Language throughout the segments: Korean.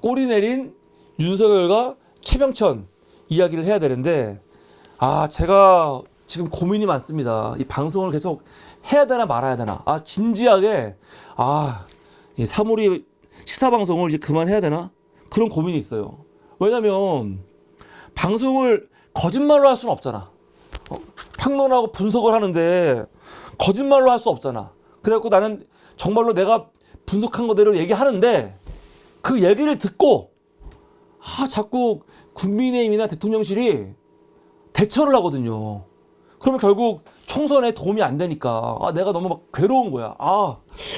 꼬리 내린 윤석열과 최병천 이야기를 해야 되는데, 제가 지금 고민이 많습니다. 이 방송을 계속 해야 되나 말아야 되나. 진지하게, 이 사물이 시사방송을 이제 그만해야 되나? 그런 고민이 있어요. 왜냐면, 방송을 거짓말로 할 수는 없잖아. 평론하고 분석을 하는데, 거짓말로 할 수 없잖아. 그래갖고 나는 정말로 내가 분석한 거대로 얘기하는데, 그 얘기를 듣고, 자꾸 국민의힘이나 대통령실이 대처를 하거든요. 그러면 결국 총선에 도움이 안 되니까 내가 너무 막 괴로운 거야.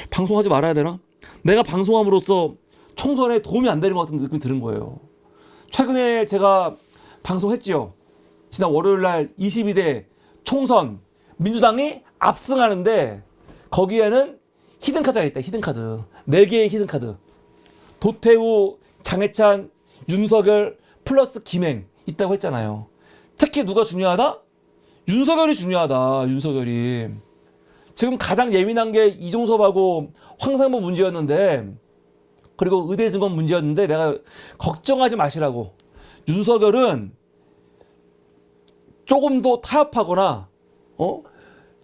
방송하지 말아야 되나? 내가 방송함으로써 총선에 도움이 안 되는 것 같은 느낌이 드는 거예요. 최근에 제가 방송했지요. 지난 월요일 날 22대 총선 민주당이 압승하는데 거기에는 히든카드가 있다. 히든카드. 4개의 히든카드. 도태우, 장해찬, 윤석열 플러스 김행 있다고 했잖아요. 특히 누가 중요하다? 윤석열이 중요하다. 윤석열이. 지금 가장 예민한 게 이종섭하고 황상무 문제였는데, 그리고 의대증권 문제였는데 내가 걱정하지 마시라고. 윤석열은 조금 더 타협하거나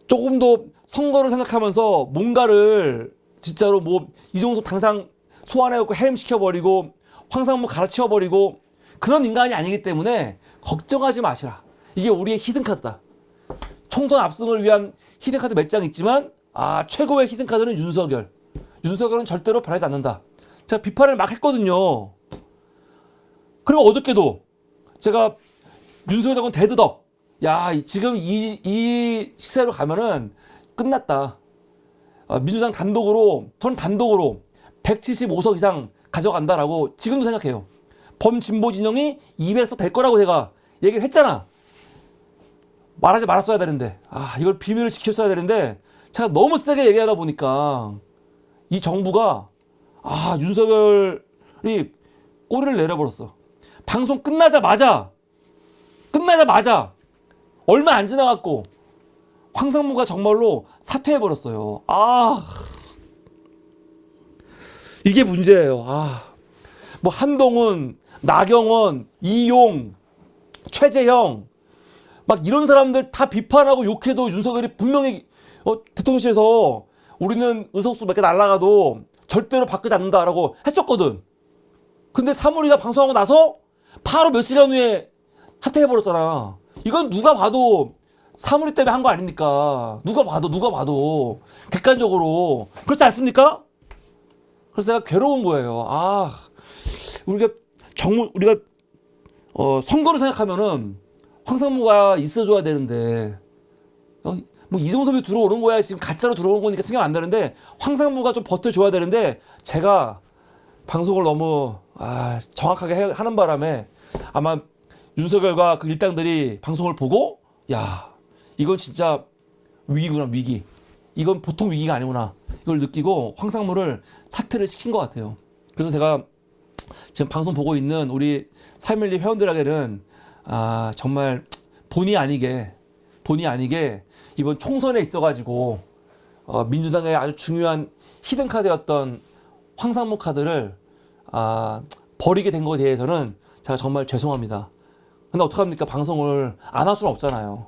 조금 더 선거를 생각하면서 뭔가를 진짜로 이종섭 당장 소환해갖고 해임시켜버리고 황상무 갈아치워버리고 그런 인간이 아니기 때문에 걱정하지 마시라. 이게 우리의 히든카드다. 총선 압승을 위한 히든카드 몇 장 있지만 최고의 히든카드는 윤석열. 윤석열은 절대로 바라지 않는다. 제가 비판을 막 했거든요. 그리고 어저께도 제가 윤석열 정권 대드덕. 지금 이 시세로 가면은 끝났다. 민주당 단독으로, 전 단독으로 175석 이상 가져간다라고 지금도 생각해요. 범진보 진영이 200석 될 거라고 제가 얘기를 했잖아. 말하지 말았어야 되는데, 이걸 비밀을 지켰어야 되는데, 제가 너무 세게 얘기하다 보니까 이 정부가 윤석열이 꼬리를 내려버렸어. 방송 끝나자마자 얼마 안 지나갔고 황상무가 정말로 사퇴해버렸어요. 이게 문제예요. 한동훈, 나경원, 이용, 최재형 막 이런 사람들 다 비판하고 욕해도 윤석열이 분명히 대통령실에서 우리는 의석수 몇 개 날라가도 절대로 바꾸지 않는다라고 했었거든. 근데 사물이가 방송하고 나서 바로 몇 시간 후에 사퇴해버렸잖아. 이건 누가 봐도 사물이 때문에 한 거 아닙니까? 누가 봐도 객관적으로 그렇지 않습니까? 그래서 제가 괴로운 거예요. 우리가 선거를 생각하면은 황상무가 있어줘야 되는데, 이종섭이 들어오는 거야. 지금 가짜로 들어오는 거니까 신경 안 되는데, 황상무가 좀 버텨줘야 되는데, 제가 방송을 너무, 정확하게 하는 바람에 아마 윤석열과 그 일당들이 방송을 보고, 이건 진짜 위기구나, 위기. 이건 보통 위기가 아니구나. 이걸 느끼고 황상무를 사퇴를 시킨 것 같아요. 그래서 제가 지금 방송 보고 있는 우리 3.12 회원들에게는 정말 본의 아니게 이번 총선에 있어가지고 민주당의 아주 중요한 히든카드였던 황상무 카드를 버리게 된 것에 대해서는 제가 정말 죄송합니다. 근데 어떡합니까? 방송을 안 할 수는 없잖아요.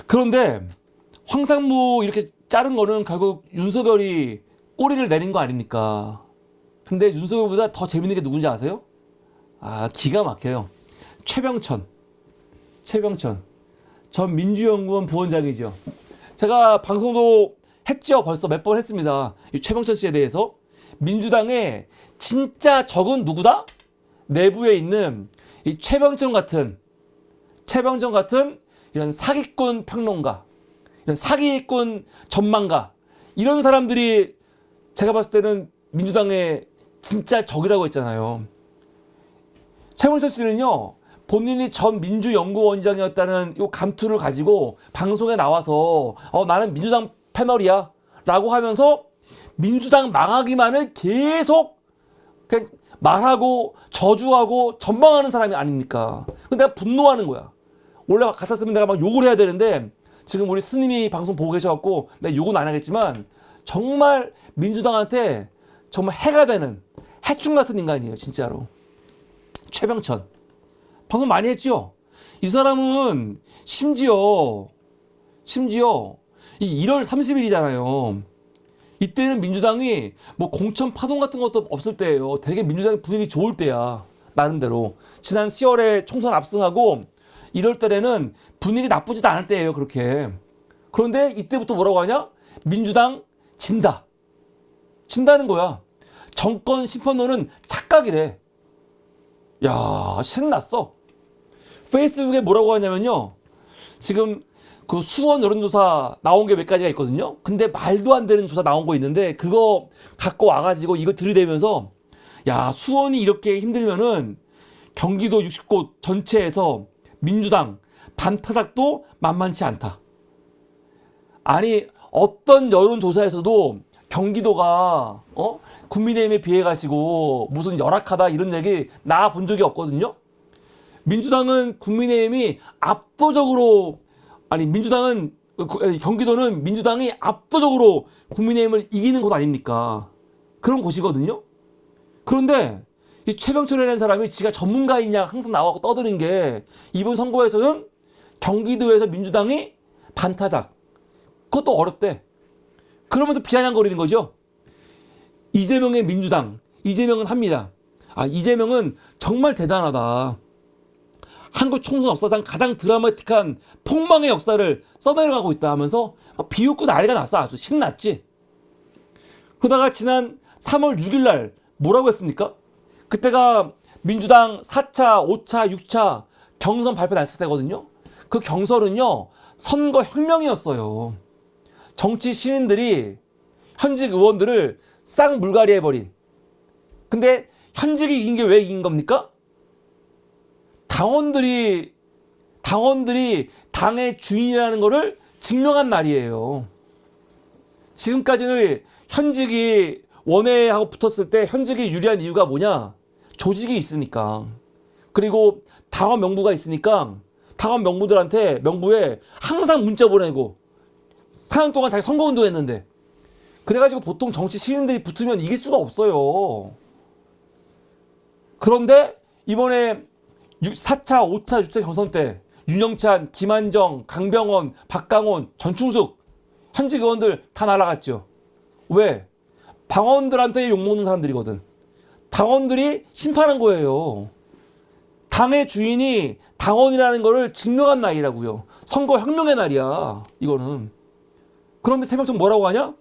그런데 황상무 이렇게 자른 거는 결국 윤석열이 꼬리를 내린 거 아닙니까? 근데 윤석열보다 더 재밌는 게 누군지 아세요? 기가 막혀요. 최병천 전 민주연구원 부원장이죠. 제가 방송도 했죠. 벌써 몇 번 했습니다. 이 최병천 씨에 대해서. 민주당의 진짜 적은 누구다? 내부에 있는 이 최병천 같은 이런 사기꾼 평론가, 이런 사기꾼 전망가, 이런 사람들이 제가 봤을 때는 민주당의 진짜 적이라고 했잖아요. 최병천 씨는요, 본인이 전 민주연구원장이었다는 이 감투를 가지고 방송에 나와서 나는 민주당 패널이야 라고 하면서 민주당 망하기만을 계속 그냥 말하고 저주하고 전망하는 사람이 아닙니까? 근데 내가 분노하는 거야. 원래 같았으면 내가 막 욕을 해야 되는데 지금 우리 스님이 방송 보고 계셔갖고 내가 욕은 안 하겠지만 정말 민주당한테 정말 해가 되는 해충 같은 인간이에요, 진짜로. 최병천. 방송 많이 했죠? 이 사람은 심지어 이 1월 30일이잖아요. 이때는 민주당이 뭐 공천 파동 같은 것도 없을 때예요. 되게 민주당 분위기 좋을 때야. 나름대로. 지난 10월에 총선 압승하고 1월 달에는 분위기 나쁘지도 않을 때예요. 그렇게. 그런데 이때부터 뭐라고 하냐? 민주당 진다. 진다는 거야. 정권 심판론은 착각이래. 야, 신났어. 페이스북에 뭐라고 하냐면요. 지금 그 수원 여론조사 나온 게 몇 가지가 있거든요. 근데 말도 안 되는 조사 나온 거 있는데 그거 갖고 와가지고 이거 들이대면서 야, 수원이 이렇게 힘들면은 경기도 60곳 전체에서 민주당 반타작도 만만치 않다. 아니, 어떤 여론조사에서도 경기도가 국민의힘에 비해 가지고 무슨 열악하다 이런 얘기 나 본 적이 없거든요. 민주당은 국민의힘이 압도적으로 경기도는 민주당이 압도적으로 국민의힘을 이기는 곳 아닙니까? 그런 곳이거든요. 그런데 이 최병철이라는 사람이 지가 전문가이냐 항상 나와서 떠드는 게 이번 선거에서는 경기도에서 민주당이 반타작. 그것도 어렵대. 그러면서 비아냥거리는 거죠. 이재명의 민주당, 이재명은 합니다. 아, 이재명은 정말 대단하다. 한국 총선 역사상 가장 드라마틱한 폭망의 역사를 써내려가고 있다 하면서 비웃고 난리가 났어. 아주 신났지. 그러다가 지난 3월 6일 날 뭐라고 했습니까? 그때가 민주당 4차, 5차, 6차 경선 발표 났을 때거든요. 그 경선은요, 선거 혁명이었어요. 정치 신인들이 현직 의원들을 쌍물갈이 해버린. 근데 현직이 이긴 게 왜 이긴 겁니까? 당원들이 당의 주인이라는 거를 증명한 날이에요. 지금까지는 현직이 원외하고 붙었을 때 현직이 유리한 이유가 뭐냐? 조직이 있으니까. 그리고 당원 명부가 있으니까 당원 명부에 항상 문자 보내고 4년 동안 자기 선거운동 했는데 그래가지고 보통 정치 시민들이 붙으면 이길 수가 없어요. 그런데 이번에 4차, 5차, 6차 경선 때 윤영찬, 김한정, 강병원, 박강원, 전충숙 현직 의원들 다 날아갔죠. 왜? 당원들한테 욕먹는 사람들이거든. 당원들이 심판한 거예요. 당의 주인이 당원이라는 거를 증명한 날이라고요. 선거 혁명의 날이야. 이거는. 그런데 최병철 뭐라고 하냐?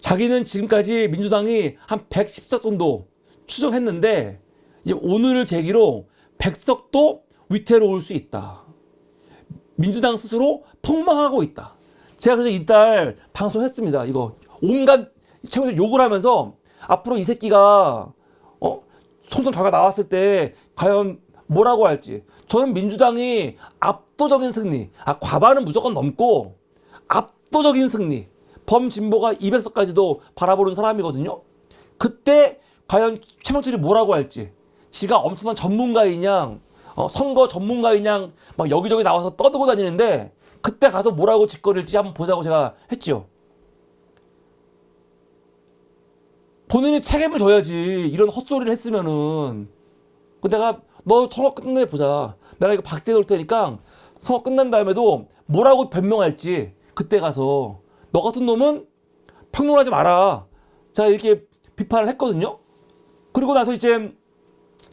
자기는 지금까지 민주당이 한 110석 정도 추정했는데 이제 오늘을 계기로 100석도 위태로울 수 있다. 민주당 스스로 폭망하고 있다. 제가 그래서 이달 방송했습니다. 이거 온갖 최고위원 욕을 하면서 앞으로 이 새끼가 총선 결과 나왔을 때 과연 뭐라고 할지. 저는 민주당이 압도적인 승리, 과반은 무조건 넘고 압도적인 승리, 범진보가 200석까지도 바라보는 사람이거든요. 그때 과연 최명철이 뭐라고 할지. 지가 엄청난 전문가이냐, 선거 전문가이냐, 막 여기저기 나와서 떠들고 다니는데 그때 가서 뭐라고 짓거릴지 한번 보자고 제가 했죠. 본인이 책임을 져야지. 이런 헛소리를 했으면은. 내가 너 선거 끝내 보자. 내가 이거 박제 놓을 테니까 선거 끝난 다음에도 뭐라고 변명할지 그때 가서 너 같은 놈은 평론하지 마라. 제가 이렇게 비판을 했거든요. 그리고 나서 이제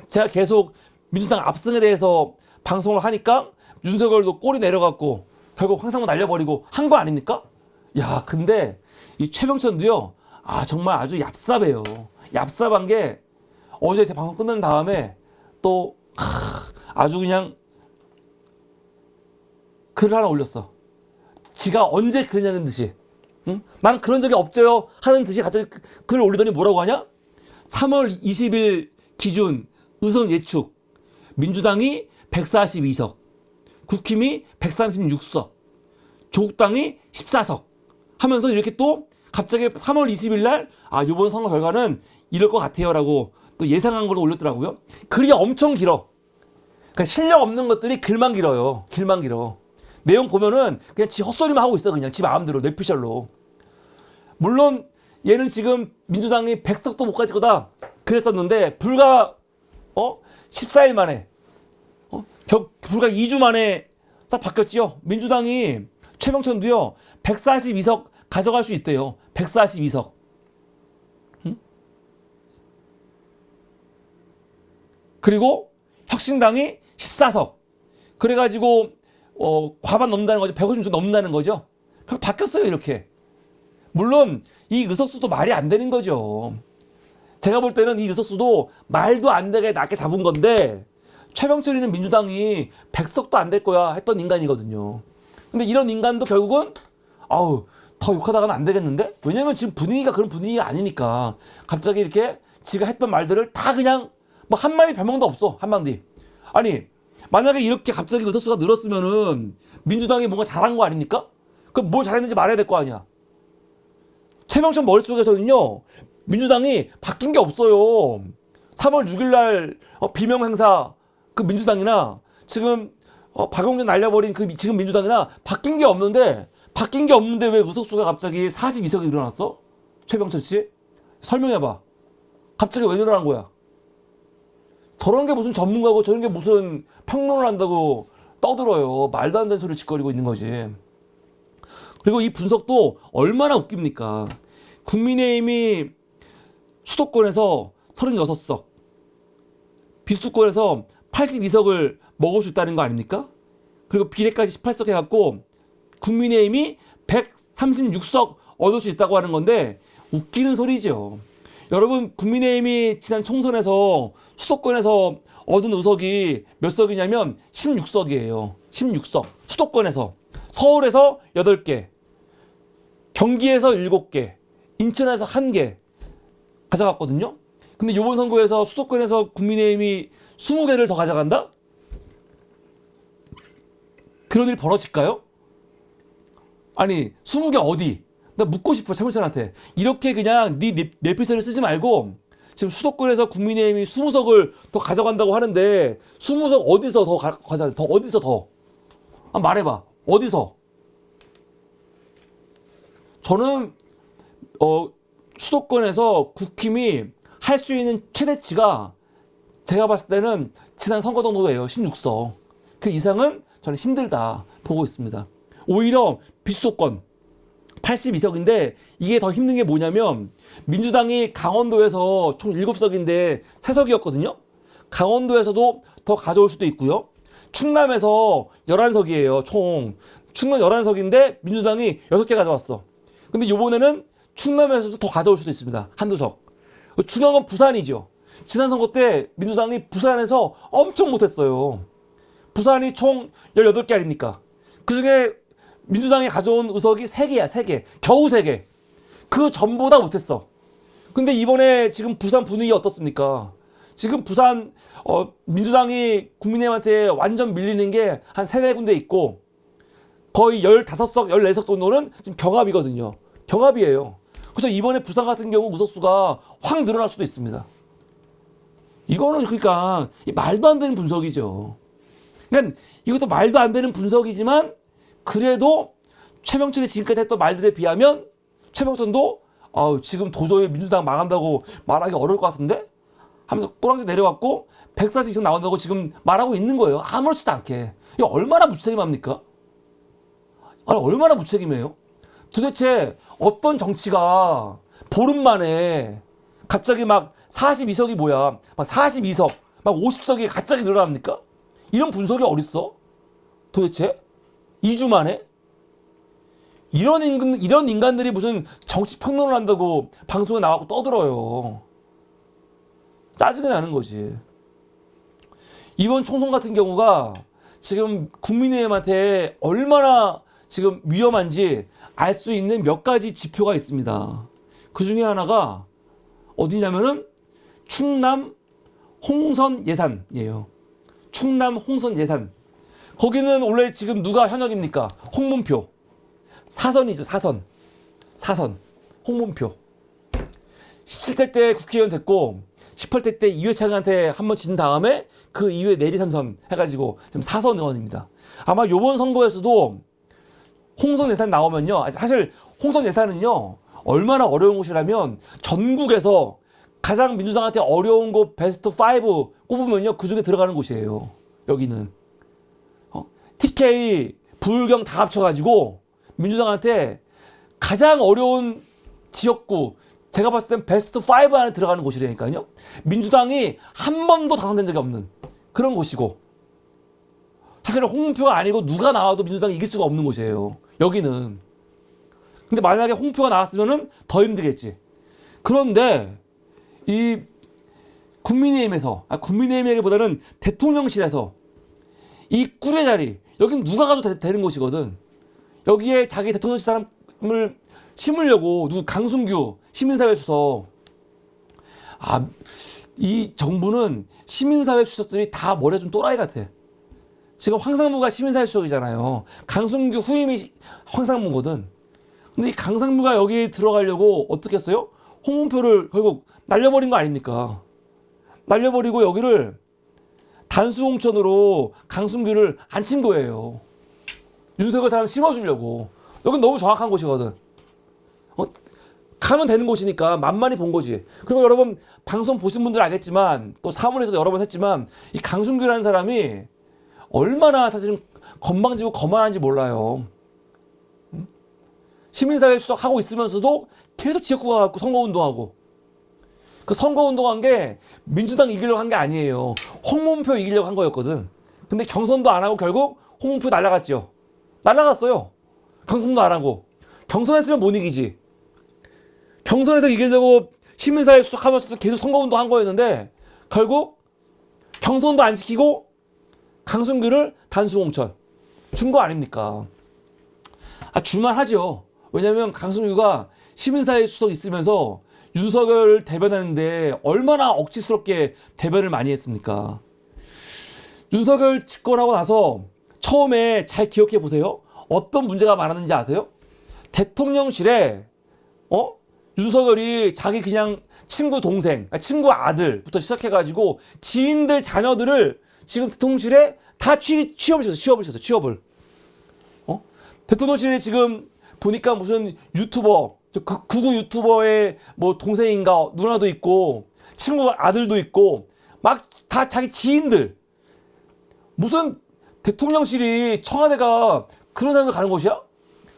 제가 계속 민주당 압승에 대해서 방송을 하니까 윤석열도 꼬리 내려갖고 결국 황상무 날려버리고 한 거 아닙니까? 야, 근데 이 최병천도요. 정말 아주 얍삽해요. 얍삽한 게 어제 방송 끝난 다음에 또 아주 그냥 글을 하나 올렸어. 지가 언제 그러냐는 듯이. 응? 난 그런 적이 없어요 하는 듯이 갑자기 글을 올리더니 뭐라고 하냐? 3월 20일 기준 의석 예측 민주당이 142석, 국힘이 136석, 조국당이 14석 하면서 이렇게 또 갑자기 3월 20일 날 이번 선거 결과는 이럴 것 같아요라고 또 예상한 걸 올렸더라고요. 글이 엄청 길어. 그러니까 실력 없는 것들이 글만 길어요. 길만 길어. 내용 보면은 그냥 지 헛소리만 하고 있어. 그냥 지 마음대로 뇌피셜로. 물론 얘는 지금 민주당이 100석도 못 가질 거다 그랬었는데 불과 14일 만에 불과 2주 만에 싹 바뀌었지요. 민주당이 최병천도요 142석 가져갈 수 있대요. 142석. 그리고 혁신당이 14석. 그래가지고 과반 넘는다는 거죠. 150석 넘는다는 거죠. 그럼 바뀌었어요 이렇게. 물론 이 의석수도 말이 안 되는 거죠. 제가 볼 때는 이 의석수도 말도 안 되게 낮게 잡은 건데 최병철이는 민주당이 100석도 안 될 거야 했던 인간이거든요. 근데 이런 인간도 결국은 더 욕하다가는 안 되겠는데? 왜냐면 지금 분위기가 그런 분위기가 아니니까 갑자기 이렇게 지가 했던 말들을 다 그냥 뭐 한마디 변명도 없어. 한마디. 아니 만약에 이렇게 갑자기 의석수가 늘었으면은 민주당이 뭔가 잘한 거 아닙니까? 그럼 뭘 잘했는지 말해야 될 거 아니야. 최병천 머릿속에서는요 민주당이 바뀐 게 없어요. 3월 6일 날 비명 행사 그 민주당이나 지금 박용진 날려버린 그 지금 민주당이나 바뀐 게 없는데 왜 의석수가 갑자기 42석이 늘어났어? 최병천 씨 설명해봐. 갑자기 왜 늘어난 거야? 저런 게 무슨 전문가고 저런 게 무슨 평론을 한다고 떠들어요. 말도 안 되는 소리 짓거리고 있는 거지. 그리고 이 분석도 얼마나 웃깁니까? 국민의힘이 수도권에서 36석, 비수도권에서 82석을 먹을 수 있다는 거 아닙니까? 그리고 비례까지 18석 해갖고 국민의힘이 136석 얻을 수 있다고 하는 건데 웃기는 소리죠. 여러분 국민의힘이 지난 총선에서 수도권에서 얻은 의석이 몇 석이냐면 16석이에요. 16석. 수도권에서. 서울에서 8개. 경기에서 7개. 인천에서 1개 가져갔거든요. 근데 이번 선거에서 수도권에서 국민의힘이 20개를 더 가져간다? 그런 일이 벌어질까요? 아니 20개 어디? 나 묻고 싶어 최문천한테. 이렇게 그냥 내 피서를 쓰지 말고 지금 수도권에서 국민의힘이 20석을 더 가져간다고 하는데 20석 어디서 더 가져가? 더 어디서 더? 말해봐. 어디서? 저는 수도권에서 국힘이 할 수 있는 최대치가 제가 봤을 때는 지난 선거 정도예요. 16석. 그 이상은 저는 힘들다 보고 있습니다. 오히려 비수도권 82석인데 이게 더 힘든 게 뭐냐면 민주당이 강원도에서 총 7석인데 3석이었거든요. 강원도에서도 더 가져올 수도 있고요. 충남에서 11석이에요. 총 충남 11석인데 민주당이 6개 가져왔어. 근데 이번에는 충남에서도 더 가져올 수도 있습니다. 한두 석. 중요한 건 부산이죠. 지난 선거 때 민주당이 부산에서 엄청 못했어요. 부산이 총 18개 아닙니까? 그중에 민주당이 가져온 의석이 3개야. 3개. 겨우 3개. 그 전보다 못했어. 근데 이번에 지금 부산 분위기 어떻습니까? 지금 부산 민주당이 국민의힘한테 완전 밀리는 게 한 3-4군데 있고 거의 15석, 14석 정도는 지금 경합이거든요. 경합이에요. 그래서 이번에 부산 같은 경우 의석수가 확 늘어날 수도 있습니다. 이거는 그러니까 말도 안 되는 분석이죠. 그러니까 이것도 말도 안 되는 분석이지만 그래도 최병철이 지금까지 했던 말들에 비하면 최병철도 지금 도저히 민주당 망한다고 말하기 어려울 것 같은데? 하면서 꼬랑지 내려왔고 140 이상 나온다고 지금 말하고 있는 거예요. 아무렇지도 않게. 이거 얼마나 무책임합니까? 아니, 얼마나 무책임해요? 도대체 어떤 정치가 보름 만에 갑자기 막 42석이 뭐야? 막 42석, 막 50석이 갑자기 늘어납니까? 이런 분석이 어딨어? 도대체? 2주 만에? 이런 인간들이 무슨 정치 평론을 한다고 방송에 나와서 떠들어요. 짜증이 나는 거지. 이번 총선 같은 경우가 지금 국민의힘한테 얼마나 지금 위험한지 알 수 있는 몇 가지 지표가 있습니다. 그 중에 하나가 어디냐면은 충남 홍선 예산이에요. 충남 홍선 예산. 거기는 원래 지금 누가 현역입니까? 홍문표. 사선이죠, 사선. 사선. 홍문표. 17대 때 국회의원 됐고 18대 때 이회창한테 한번 진 다음에 그 이후에 내리 삼선 해가지고 지금 사선 의원입니다. 아마 요번 선거에서도 홍선 예산 나오면요. 사실 홍선 예산은요. 얼마나 어려운 곳이라면 전국에서 가장 민주당한테 어려운 곳 베스트 5 꼽으면요 그 중에 들어가는 곳이에요. 여기는 TK, 부울경 다 합쳐가지고 민주당한테 가장 어려운 지역구, 제가 봤을 땐 베스트 5 안에 들어가는 곳이라니까요. 민주당이 한 번도 당선된 적이 없는 그런 곳이고, 사실은 홍문표가 아니고 누가 나와도 민주당이 이길 수가 없는 곳이에요. 여기는. 근데 만약에 홍표가 나왔으면은 더 힘들겠지. 그런데 이 국민의힘에보다는 대통령실에서 이 꿀의 자리, 여긴 누가 가도 되는 곳이거든. 여기에 자기 대통령실 사람을 심으려고 강승규 시민사회 수석, 이 정부는 시민사회 수석들이 다 머리가 좀 또라이 같아. 지금 황상무가 시민사회 수석이잖아요. 강승규 후임이 황상무거든. 근데 이 강상무가 여기에 들어가려고 어떻게 했어요? 홍문표를 결국 날려버린 거 아닙니까? 날려버리고 여기를 단수공천으로 강승규를 앉힌 거예요. 윤석열 사람 심어주려고. 여긴 너무 정확한 곳이거든. 가면 되는 곳이니까 만만히 본 거지. 그리고 여러분 방송 보신 분들 알겠지만, 또 사문에서도 여러 번 했지만, 이 강승규라는 사람이 얼마나 사실은 건방지고 거만한지 몰라요. 시민사회 수석 하고 있으면서도 계속 지역구 가갖고 선거운동하고, 그 선거운동한 게 민주당 이기려고 한 게 아니에요. 홍문표 이기려고 한 거였거든. 근데 경선도 안 하고 결국 홍문표 날라갔죠. 날라갔어요. 경선도 안 하고. 경선했으면 못 이기지. 경선에서 이기려고 시민사회 수석하면서도 계속 선거운동 한 거였는데 결국 경선도 안 시키고 강승규를 단수공천 준 거 아닙니까? 줄만하죠. 왜냐면 강승규가 시민사회 수석 있으면서 윤석열 대변하는데 얼마나 억지스럽게 대변을 많이 했습니까? 윤석열 집권하고 나서 처음에 잘 기억해 보세요. 어떤 문제가 많았는지 아세요? 대통령실에 윤석열이 자기 그냥 친구 동생, 친구 아들부터 시작해가지고 지인들 자녀들을 지금 대통령실에 다 취업을 시켰어. 취업을. 대통령실에 지금 보니까 무슨 유튜버, 극우 유튜버의 뭐 동생인가 누나도 있고 친구 아들도 있고 막 다 자기 지인들. 무슨 대통령실이, 청와대가 그런 사람들 가는 곳이야?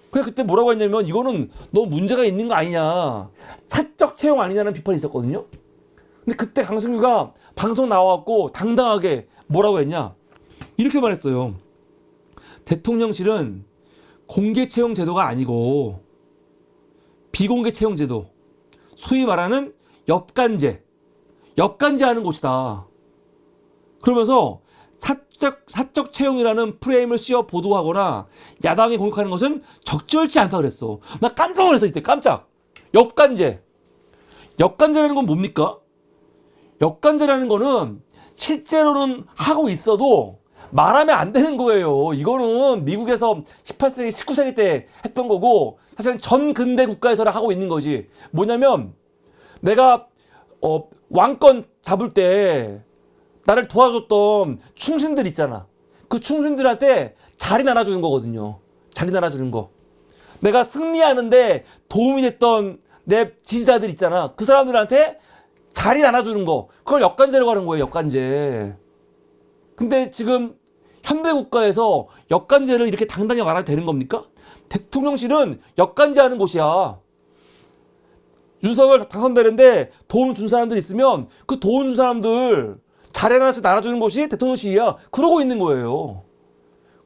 그냥 그때 뭐라고 했냐면 이거는 너무 문제가 있는 거 아니냐, 사적 채용 아니냐는 비판이 있었거든요. 근데 그때 강승규가 방송 나와갖고 당당하게 뭐라고 했냐, 이렇게 말했어요. 대통령실은 공개 채용 제도가 아니고 비공개 채용 제도, 소위 말하는 엽간제하는 곳이다. 그러면서 사적 채용이라는 프레임을 씌워 보도하거나 야당에 공격하는 것은 적절치 않다 그랬어. 나 깜짝 놀랐어 이때. 깜짝. 엽간제라는 건 뭡니까? 엽간제라는 거는 실제로는 하고 있어도 말하면 안 되는 거예요. 이거는 미국에서 18세기, 19세기 때 했던 거고 사실은 전 근대 국가에서는 하고 있는 거지. 뭐냐면 내가 왕권 잡을 때 나를 도와줬던 충신들 있잖아. 그 충신들한테 자리 나눠주는 거거든요. 자리 나눠주는 거. 내가 승리하는데 도움이 됐던 내 지지자들 있잖아. 그 사람들한테 자리 나눠주는 거. 그걸 엽간제라고 하는 거예요. 엽간제. 근데 지금 현대국가에서 엽간제를 이렇게 당당히 말해도 되는 겁니까? 대통령실은 엽간제하는 곳이야. 윤석열 당선되는데 도움 준 사람들 있으면 그 도움 준 사람들 자리 하나씩 나눠주는 것이 대통령실이야. 그러고 있는 거예요.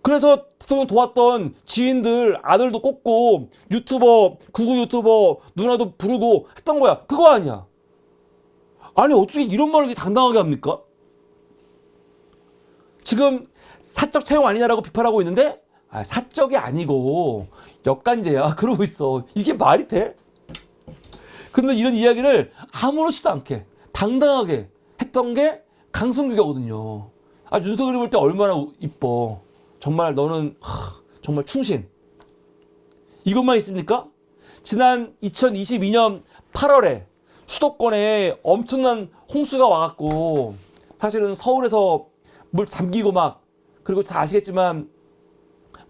그래서 대통령 도왔던 지인들 아들도 꼽고 유튜버, 극우 유튜버 누나도 부르고 했던 거야. 그거 아니야. 아니 어떻게 이런 말을 이렇게 당당하게 합니까? 지금 사적 채용 아니냐라고 비판하고 있는데 사적이 아니고 엽간제야 그러고 있어. 이게 말이 돼? 근데 이런 이야기를 아무렇지도 않게 당당하게 했던 게 강승규거든요. 윤석열이 볼 때 얼마나 이뻐. 정말 너는 정말 충신. 이것만 있습니까? 지난 2022년 8월에 수도권에 엄청난 홍수가 와갖고 사실은 서울에서 물 잠기고 막, 그리고 다 아시겠지만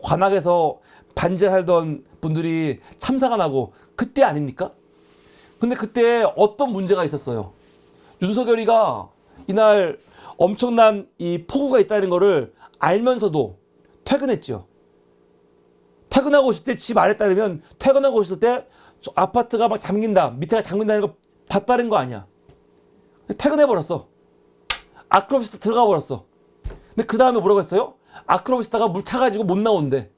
관악에서 반지하 살던 분들이 참사가 나고 그때 아닙니까? 근데 그때 어떤 문제가 있었어요? 윤석열이가 이날 엄청난 이 폭우가 있다는 거를 알면서도 퇴근했죠. 퇴근하고 있을 때 지 말에 따르면 퇴근하고 있을 때 아파트가 막 잠긴다, 밑에가 잠긴다는 거 봤다는 거 아니야. 퇴근해버렸어. 아크로비스타 들어가 버렸어. 근데 그 다음에 뭐라고 했어요? 아크로비스타가 물 차가지고 못 나온대.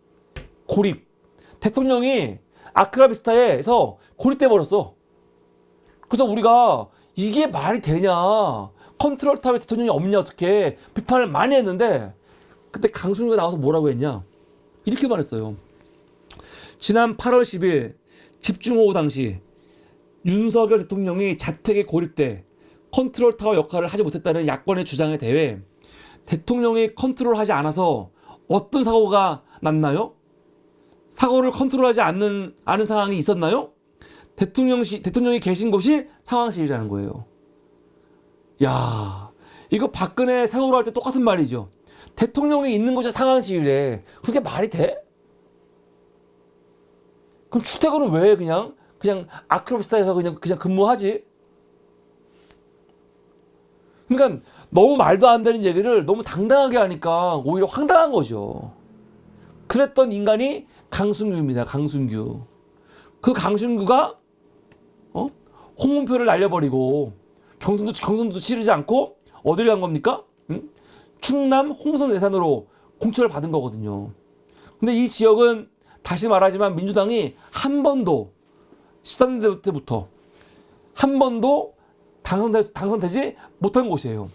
고립. 대통령이 아크로비스타에서 고립돼 버렸어. 그래서 우리가 이게 말이 되냐, 컨트롤 타워에 대통령이 없냐, 어떻게 비판을 많이 했는데, 그때 강순규가 나와서 뭐라고 했냐, 이렇게 말했어요. 지난 8월 10일 집중호우 당시 윤석열 대통령이 자택에 고립돼 컨트롤 타워 역할을 하지 못했다는 야권의 주장에 대해 대통령이 컨트롤하지 않아서 어떤 사고가 났나요? 사고를 컨트롤하지 않는 상황이 있었나요? 대통령이 계신 곳이 상황실이라는 거예요. 야, 이거 박근혜 세월호 할 때 똑같은 말이죠. 대통령이 있는 곳이 상황실이래. 그게 말이 돼? 그럼 출퇴근은 왜 그냥 아크로비스타에서 그냥 근무하지? 그러니까 너무 말도 안 되는 얘기를 너무 당당하게 하니까 오히려 황당한 거죠. 그랬던 인간이 강순규입니다. 강순규. 그 강순규가 홍문표를 날려버리고 경선도 치르지 않고 어디를 간 겁니까? 응? 충남 홍성 예산으로 공천을 받은 거거든요. 근데 이 지역은 다시 말하지만 민주당이 한 번도 13대 때부터 한 번도 당선되지 못한 곳이에요.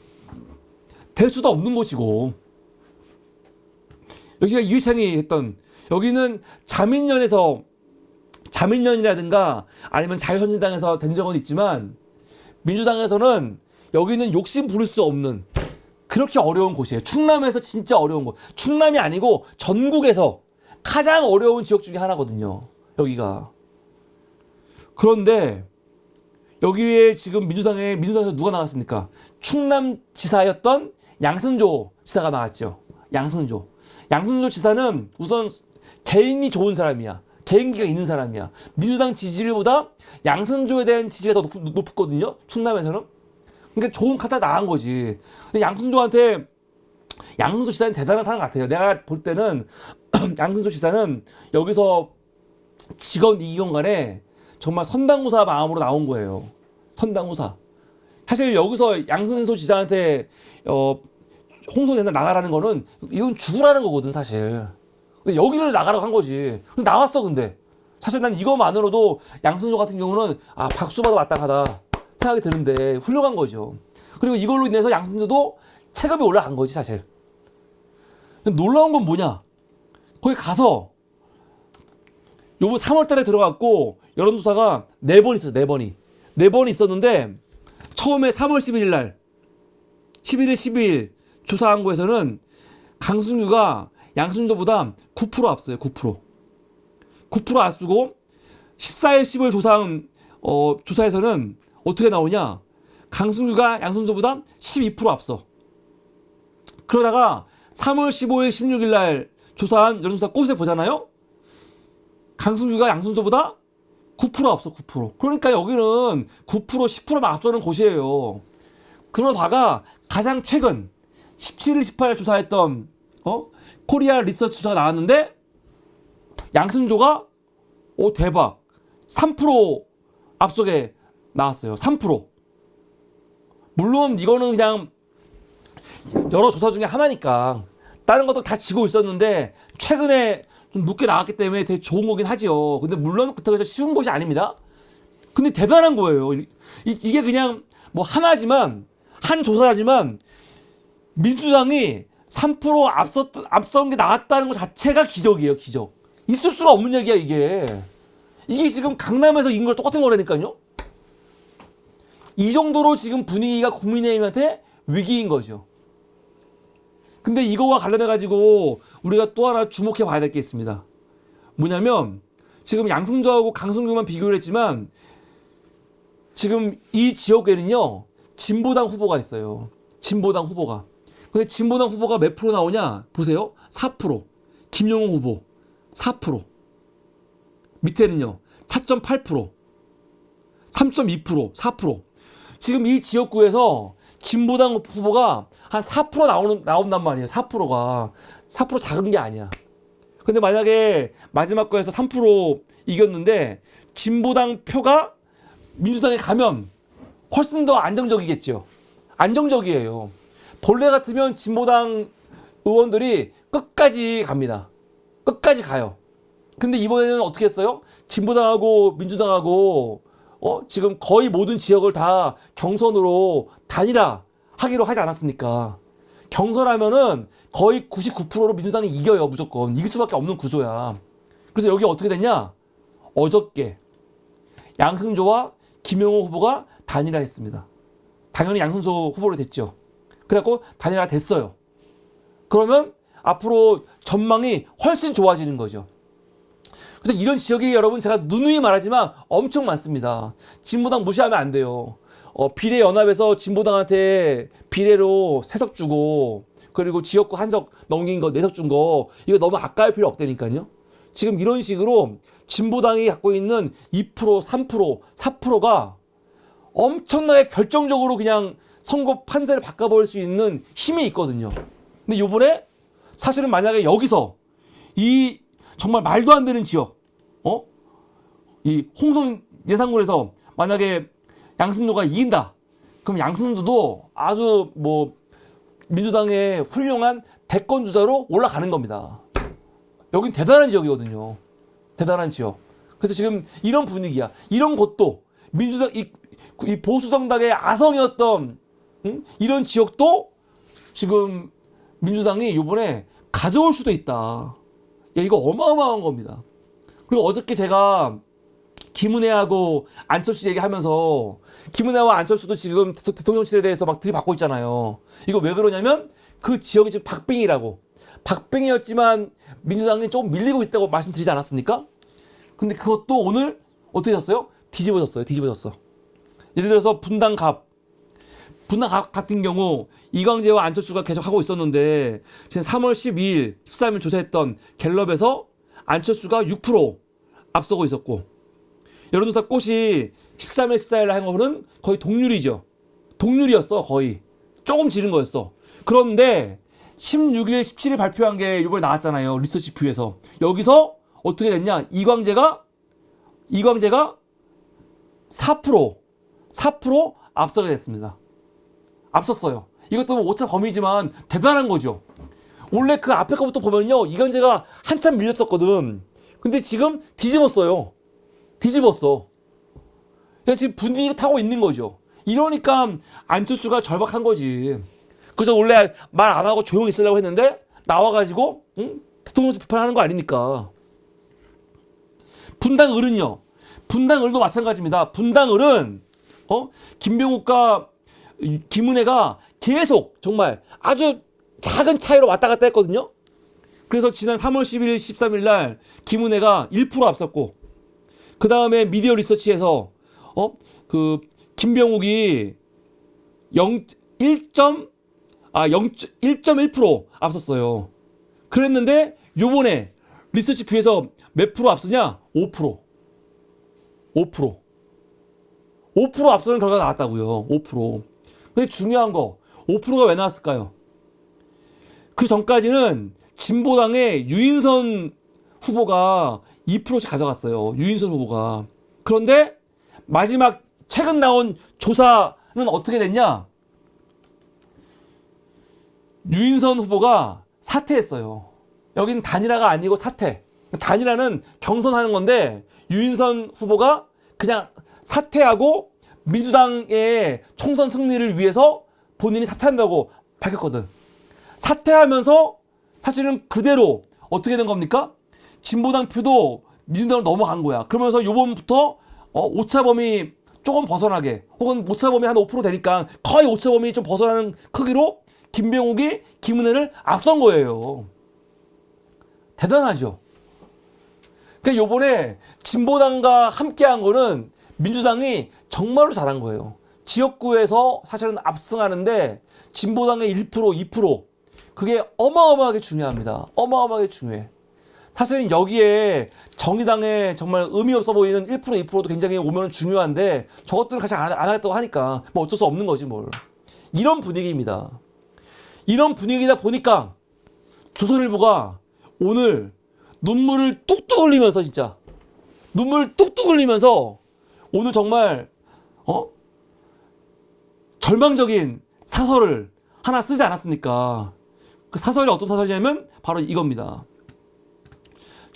될 수도 없는 곳이고, 여기가 이회창이 했던, 여기는 자민련이라든가 아니면 자유선진당에서 된 적은 있지만 민주당에서는 여기는 욕심 부릴 수 없는 그렇게 어려운 곳이에요. 충남에서 진짜 어려운 곳. 충남이 아니고 전국에서 가장 어려운 지역 중에 하나거든요. 여기가. 그런데 여기에 지금 민주당에서 누가 나왔습니까? 충남지사였던 양승조 지사가 나왔죠. 양승조 지사는 우선 개인이 좋은 사람이야. 개인기가 있는 사람이야. 민주당 지지율보다 양승조에 대한 지지가 더 높거든요. 충남에서는. 그러니까 좋은 카드가 나간 거지. 근데 양승조 지사는 대단한 사람 같아요. 내가 볼 때는 양승조 지사는 여기서 직원 이기건 간에 정말 선당구사 마음으로 나온 거예요. 선당구사. 사실 여기서 양승조 지사한테 홍성에서 나가라는 거는 이건 죽으라는 거거든, 사실. 근데 여기를 나가라고 한 거지. 근데 나왔어, 근데. 사실 난 이거만으로도 양승조 같은 경우는 박수 받아 마땅하다 생각이 드는데 훌륭한 거죠. 그리고 이걸로 인해서 양승조도 체급이 올라간 거지, 사실. 근데 놀라운 건 뭐냐? 거기 가서 요번 3월 달에 들어갔고 여론조사가 4번 있었어. 4번이 있었는데 처음에 3월 11일 날 11일 12일 조사한 거에서는 강승규가 양승조보다 9% 앞서요. 9% 앞서고 14일 15일 조사한 조사에서는 어떻게 나오냐? 강승규가 양승조보다 12% 앞서. 그러다가 3월 15일 16일 날 조사한 여론조사 꽃에 보잖아요. 강승규가 양승조보다 9% 앞서. 9%. 그러니까 여기는 9% 10%만 앞서는 곳이에요. 그러다가 가장 최근 17일 18일 조사했던 코리아 리서치 조사가 나왔는데 양승조가 대박 3% 앞서게 나왔어요. 3%. 물론 이거는 그냥 여러 조사 중에 하나니까 다른 것도 다 지고 있었는데 최근에 좀 높게 나왔기 때문에 되게 좋은 거긴 하죠. 근데 물론 그렇다고 해서 쉬운 것이 아닙니다. 근데 대단한 거예요. 이게 그냥 뭐 하나지만 한 조사지만 민주당이 3% 앞선 게 나왔다는 것 자체가 기적이에요. 기적. 있을 수가 없는 얘기야, 이게. 이게 지금 강남에서 이긴 걸 똑같은 거라니까요. 이 정도로 지금 분위기가 국민의힘한테 위기인 거죠. 근데 이거와 관련해가지고 우리가 또 하나 주목해 봐야 될 게 있습니다. 뭐냐면 지금 양승조하고 강승규만 비교를 했지만 지금 이 지역에는요 진보당 후보가 있어요. 진보당 후보가. 근데 진보당 후보가 몇 프로 나오냐? 보세요. 4%. 김용호 후보 4%. 밑에는요 4.8%. 3.2%, 4%. 지금 이 지역구에서 진보당 후보가 한 4% 나온단 말이에요. 4%가. 4% 작은 게 아니야. 근데 만약에 마지막 거에서 3% 이겼는데 진보당 표가 민주당에 가면 훨씬 더 안정적이겠죠. 안정적이에요. 본래 같으면 진보당 의원들이 끝까지 갑니다. 끝까지 가요. 근데 이번에는 어떻게 했어요? 진보당하고 민주당하고 지금 거의 모든 지역을 다 경선으로 단일화 하기로 하지 않았습니까? 경선하면은 거의 99%로 민주당이 이겨요. 무조건. 이길 수밖에 없는 구조야. 그래서 여기 어떻게 됐냐? 어저께 양승조와 김영호 후보가 단일화했습니다. 당연히 양승조 후보로 됐죠. 그래갖고 단일화 됐어요. 그러면 앞으로 전망이 훨씬 좋아지는 거죠. 그래서 이런 지역이 여러분 제가 누누이 말하지만 엄청 많습니다. 진보당 무시하면 안 돼요. 비례연합에서 진보당한테 비례로 3석 주고 그리고 지역구 1석 넘긴 거 4석 준 거 이거 너무 아까울 필요 없다니까요. 지금 이런 식으로 진보당이 갖고 있는 2%, 3%, 4%가 엄청나게 결정적으로 그냥 선거 판세를 바꿔버릴 수 있는 힘이 있거든요. 근데 요번에 사실은 만약에 여기서 이 정말 말도 안 되는 지역, 이 홍성 예산군에서 만약에 양승조가 이긴다. 그럼 양승조도 아주 민주당의 훌륭한 대권 주자로 올라가는 겁니다. 여긴 대단한 지역이거든요. 대단한 지역. 그래서 지금 이런 분위기야. 이런 곳도 민주당 이 보수 정당의 아성이었던 이런 지역도 지금 민주당이 이번에 가져올 수도 있다. 야, 이거 어마어마한 겁니다. 그리고 어저께 제가 김은혜하고 안철수 얘기하면서 김은혜와 안철수도 지금 대통령실에 대해서 막 들이받고 있잖아요. 이거 왜 그러냐면 그 지역이 지금 박빙이라고. 박빙이었지만 민주당이 조금 밀리고 있다고 말씀드리지 않았습니까? 근데 그것도 오늘 어떻게 됐어요? 뒤집어졌어요. 뒤집어졌어. 예를 들어서 분당갑 같은 경우 이광재와 안철수가 계속 하고 있었는데 지금 3월 12일, 13일 조사했던 갤럽에서 안철수가 6% 앞서고 있었고 여론조사 꽃이 13일, 14일 한 거는 거의 동률이죠. 동률이었어. 거의. 조금 지른 거였어. 그런데 16일, 17일 발표한 게 이번에 나왔잖아요. 리서치 뷰에서. 여기서 어떻게 됐냐? 이광재가 4% 앞서게 됐습니다. 앞섰어요. 이것도 뭐 오차 범위지만 대단한 거죠. 원래 그 앞에 거부터 보면요. 이광재가 한참 밀렸었거든. 근데 지금 뒤집었어요. 뒤집었어. 그냥 지금 분위기가 타고 있는 거죠. 이러니까 안철수가 절박한 거지. 그래서 원래 말 안 하고 조용히 있으려고 했는데 나와가지고 대통령실 비판하는 거 아닙니까? 분당을은요. 분당을도 마찬가지입니다. 분당을은 김병욱과 김은혜가 계속 정말 아주 작은 차이로 왔다 갔다 했거든요. 그래서 지난 3월 11일, 13일 날 김은혜가 1% 앞섰고 그 다음에 미디어 리서치에서 김병욱이 1.1% 앞섰어요. 그랬는데 요번에 리서치 뷰에서 몇 프로 앞서냐? 5%. 5% 앞서는 결과가 나왔다고요. 5%. 근데 중요한 거 5%가 왜 나왔을까요? 그 전까지는 진보당의 유인선 후보가 2%씩 가져갔어요. 유인선 후보가. 그런데 마지막 최근 나온 조사는 어떻게 됐냐? 유인선 후보가 사퇴했어요. 여기는 단일화가 아니고 사퇴. 단일화는 경선하는 건데 유인선 후보가 그냥 사퇴하고 민주당의 총선 승리를 위해서 본인이 사퇴한다고 밝혔거든. 사퇴하면서 사실은 그대로 어떻게 된 겁니까? 진보당 표도 민주당으로 넘어간 거야. 그러면서 요번부터 오차범위 조금 벗어나게 혹은 오차범위 한 5% 되니까 거의 오차범위 좀 벗어나는 크기로 김병욱이 김은혜를 앞선 거예요. 대단하죠. 그러니까 요번에 진보당과 함께한 거는 민주당이 정말로 잘한 거예요. 지역구에서 사실은 압승하는데 진보당의 1%, 2% 그게 어마어마하게 중요합니다. 어마어마하게 중요해. 사실은 여기에 정의당에 정말 의미 없어 보이는 1% 2%도 굉장히 오면 중요한데 저것들은 같이 안 하겠다고 하니까 뭐 어쩔 수 없는 거지 뭘. 이런 분위기입니다. 이런 분위기다 보니까 조선일보가 오늘 눈물을 뚝뚝 흘리면서 진짜 눈물을 뚝뚝 흘리면서 오늘 정말 절망적인 사설을 하나 쓰지 않았습니까? 그 사설이 어떤 사설이냐면 바로 이겁니다.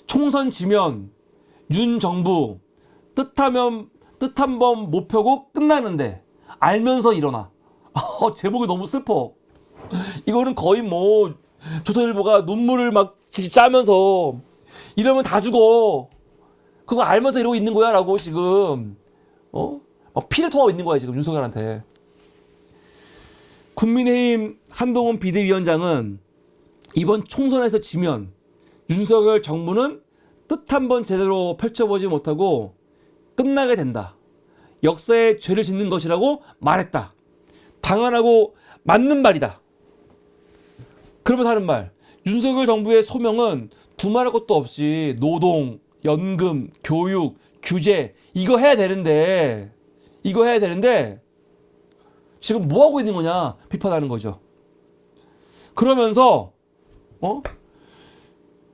총선 지면 윤 정부 뜻 한 번 못 펴고 끝나는데 알면서 일어나. 제목이 너무 슬퍼. 이거는 거의 뭐 조선일보가 눈물을 막 짜면서 이러면 다 죽어. 그거 알면서 이러고 있는 거야 라고 지금 막 피를 토하고 있는 거야 지금 윤석열한테. 국민의힘 한동훈 비대위원장은 이번 총선에서 지면 윤석열 정부는 뜻 한 번 제대로 펼쳐보지 못하고 끝나게 된다. 역사에 죄를 짓는 것이라고 말했다. 당연하고 맞는 말이다. 그러면서 하는 말. 윤석열 정부의 소명은 두말할 것도 없이 노동, 연금, 교육, 규제 이거 해야 되는데 지금 뭐 하고 있는 거냐 비판하는 거죠. 그러면서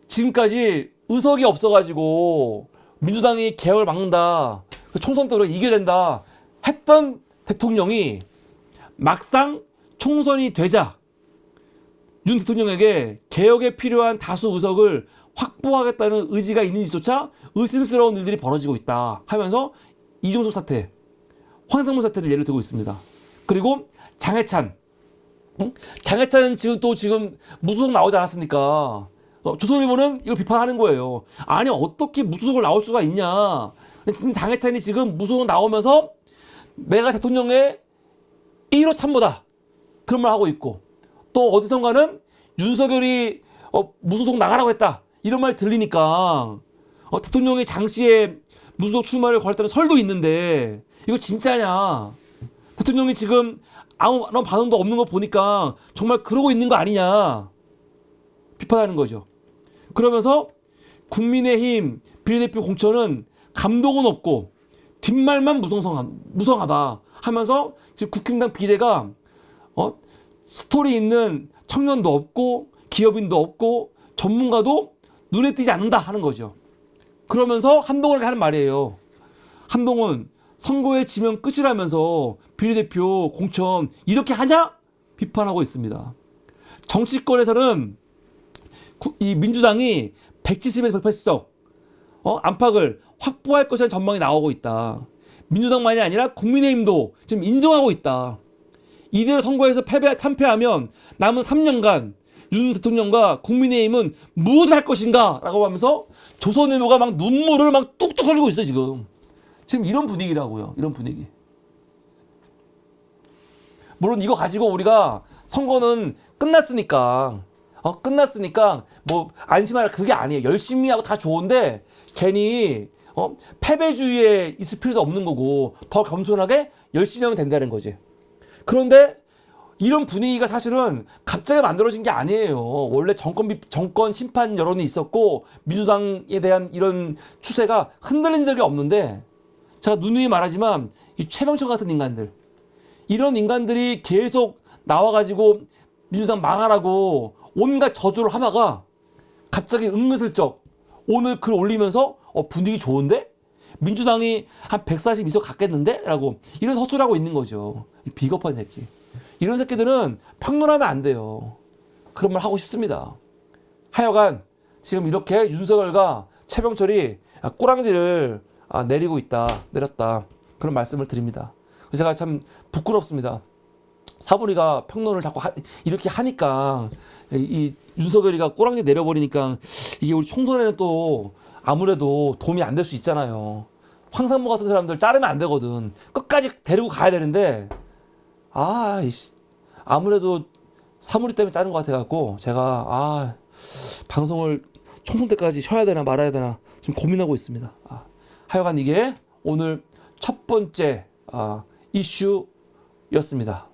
지금까지 의석이 없어가지고 민주당이 개혁을 막는다, 총선 때 우리가 이겨야 된다 했던 대통령이 막상 총선이 되자 윤 대통령에게 개혁에 필요한 다수 의석을 확보하겠다는 의지가 있는지조차 의심스러운 일들이 벌어지고 있다 하면서 이종석 사태, 황상무 사태를 예를 들고 있습니다. 그리고 장해찬은 지금 무소속 나오지 않았습니까? 조선일보는 이걸 비판하는 거예요. 아니 어떻게 무소속을 나올 수가 있냐. 지금 장해찬이 지금 무소속 나오면서 내가 대통령의 1호 참모다 그런 말 하고 있고, 또 어디선가는 윤석열이 무소속 나가라고 했다 이런 말 들리니까 대통령이 장시에 무소속 출마를 거렸다는 설도 있는데 이거 진짜냐. 대통령이 지금 아무런 반응도 없는 거 보니까 정말 그러고 있는 거 아니냐 비판하는 거죠. 그러면서 국민의힘 비례대표 공천은 감동은 없고 뒷말만 무성하다 하면서 지금 국힘당 비례가 스토리 있는 청년도 없고 기업인도 없고 전문가도 눈에 띄지 않는다 하는 거죠. 그러면서 한동훈에게 하는 말이에요. 한동훈 선거에 지면 끝이라면서 비례대표 공천 이렇게 하냐? 비판하고 있습니다. 정치권에서는 이 민주당이 170에서 180석 안팎을 확보할 것이라는 전망이 나오고 있다. 민주당만이 아니라 국민의힘도 지금 인정하고 있다. 이대로 선거에서 참패하면 남은 3년간 윤 대통령과 국민의힘은 무엇을 할 것인가 라고 하면서 조선일보가 막 눈물을 막 뚝뚝 흘리고 있어요 지금 이런 분위기라고요. 이런 분위기. 물론 이거 가지고 우리가 선거는 끝났으니까 뭐 안심하라 그게 아니에요. 열심히 하고 다 좋은데 괜히 패배주의에 있을 필요도 없는 거고 더 겸손하게 열심히 하면 된다는 거지. 그런데 이런 분위기가 사실은 갑자기 만들어진 게 아니에요. 원래 정권 심판 여론이 있었고 민주당에 대한 이런 추세가 흔들린 적이 없는데, 제가 누누이 말하지만 이 최병철 같은 인간들, 이런 인간들이 계속 나와가지고 민주당 망하라고 온갖 저주를 하다가 갑자기 은근슬쩍 오늘 글 올리면서 분위기 좋은데? 민주당이 한 142석 갖겠는데? 라고 이런 헛소리 하고 있는 거죠. 비겁한 새끼. 이런 새끼들은 평론하면 안 돼요. 그런 말 하고 싶습니다. 하여간 지금 이렇게 윤석열과 최병철이 꼬랑지를 내렸다 그런 말씀을 드립니다. 제가 참 부끄럽습니다. 사부리가 평론을 자꾸 이렇게 하니까 이 윤석열이가 꼬랑지 내려버리니까 이게 우리 총선에는 또 아무래도 도움이 안 될 수 있잖아요. 황상무 같은 사람들 자르면 안 되거든. 끝까지 데리고 가야 되는데 아무래도 사무리 때문에 자른 것 같아갖고 제가 방송을 총선 때까지 쉬어야 되나 말아야 되나 지금 고민하고 있습니다. 하여간 이게 오늘 첫 번째 이슈였습니다.